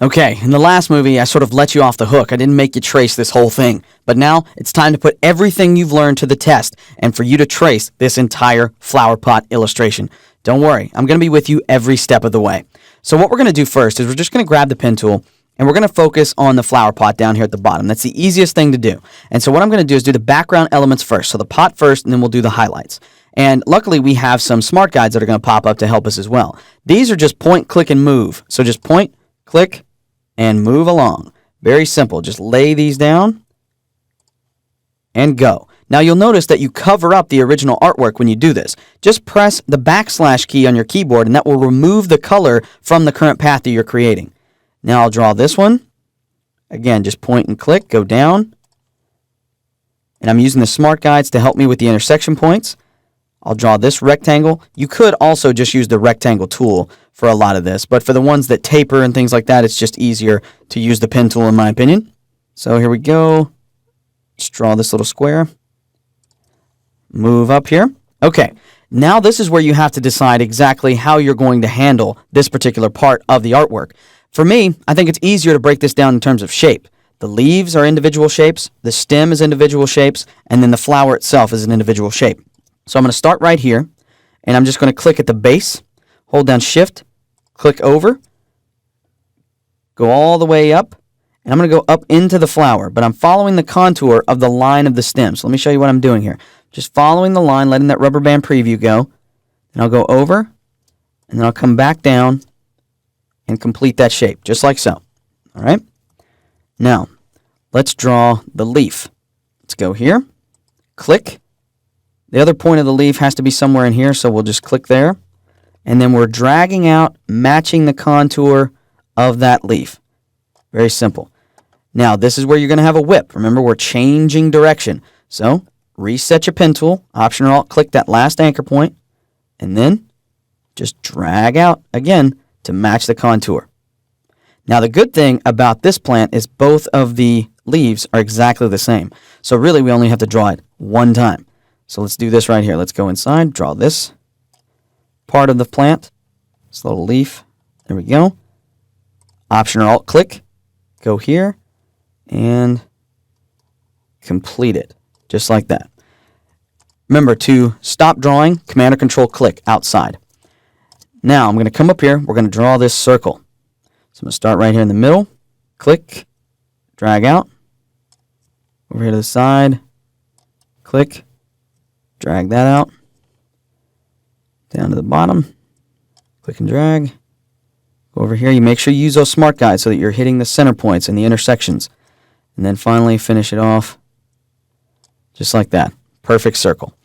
Okay, in the last movie, I sort of let you off the hook. I didn't make you trace this whole thing. But now, it's time to put everything you've learned to the test and for you to trace this entire flower pot illustration. Don't worry, I'm going to be with you every step of the way. So what we're going to do first is we're just going to grab the pen tool and we're going to focus on the flower pot down here at the bottom. That's the easiest thing to do. And so what I'm going to do is do the background elements first. So the pot first, and then we'll do the highlights. And luckily, we have some smart guides that are going to pop up to help us as well. These are just point, click, and move. So just point, click, and move along. Very simple. Just lay these down and go. Now you'll notice that you cover up the original artwork when you do this. Just press the backslash key on your keyboard and that will remove the color from the current path that you're creating. Now I'll draw this one. Again, just point and click, go down. And I'm using the smart guides to help me with the intersection points. I'll draw this rectangle. You could also just use the rectangle tool for a lot of this, but for the ones that taper and things like that, it's just easier to use the pen tool in my opinion. So here we go. Just draw this little square. Move up here. Okay, now this is where you have to decide exactly how you're going to handle this particular part of the artwork. For me, I think it's easier to break this down in terms of shape. The leaves are individual shapes, the stem is individual shapes, and then the flower itself is an individual shape. So I'm going to start right here, and I'm just going to click at the base, hold down Shift, click over, go all the way up, and I'm going to go up into the flower, but I'm following the contour of the line of the stem. So let me show you what I'm doing here. Just following the line, letting that rubber band preview go, and I'll go over, and then I'll come back down and complete that shape, just like so. All right? Now, let's draw the leaf. Let's go here, click. The other point of the leaf has to be somewhere in here, so we'll just click there. And then we're dragging out, matching the contour of that leaf. Very simple. Now, this is where you're going to have a whip. Remember, we're changing direction. So, reset your pen tool, Option or Alt, click that last anchor point, and then just drag out again to match the contour. Now, the good thing about this plant is both of the leaves are exactly the same. So really, we only have to draw it one time. So let's do this right here. Let's go inside, draw this part of the plant, this little leaf. There we go. Option or Alt click, go here, and complete it, just like that. Remember to stop drawing, Command or Control click outside. Now I'm going to come up here, we're going to draw this circle. So I'm going to start right here in the middle, click, drag out, over here to the side, click, drag that out, down to the bottom, click and drag, go over here. You make sure you use those smart guides so that you're hitting the center points and the intersections. And then finally finish it off just like that. Perfect circle.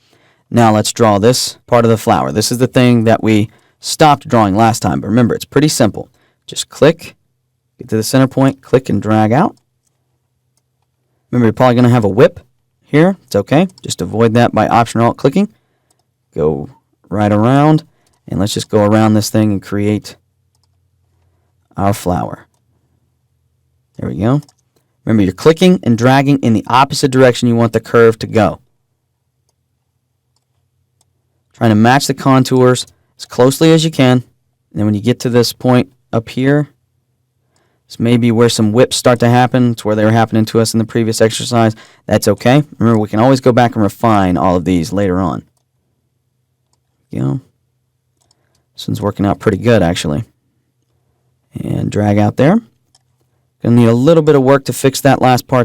Now let's draw this part of the flower. This is the thing that we stopped drawing last time, but remember, it's pretty simple. Just click, get to the center point, click and drag out. Remember, you're probably going to have a whip here. It's okay. Just avoid that by Option or Alt clicking. Go right around, and let's just go around this thing and create our flower. There we go. Remember, you're clicking and dragging in the opposite direction you want the curve to go. Trying to match the contours as closely as you can. And then when you get to this point up here, this may be where some whips start to happen. It's where they were happening to us in the previous exercise. That's okay. Remember, we can always go back and refine all of these later on. You know, this one's working out pretty good, actually. And drag out there. Gonna need a little bit of work to fix that last part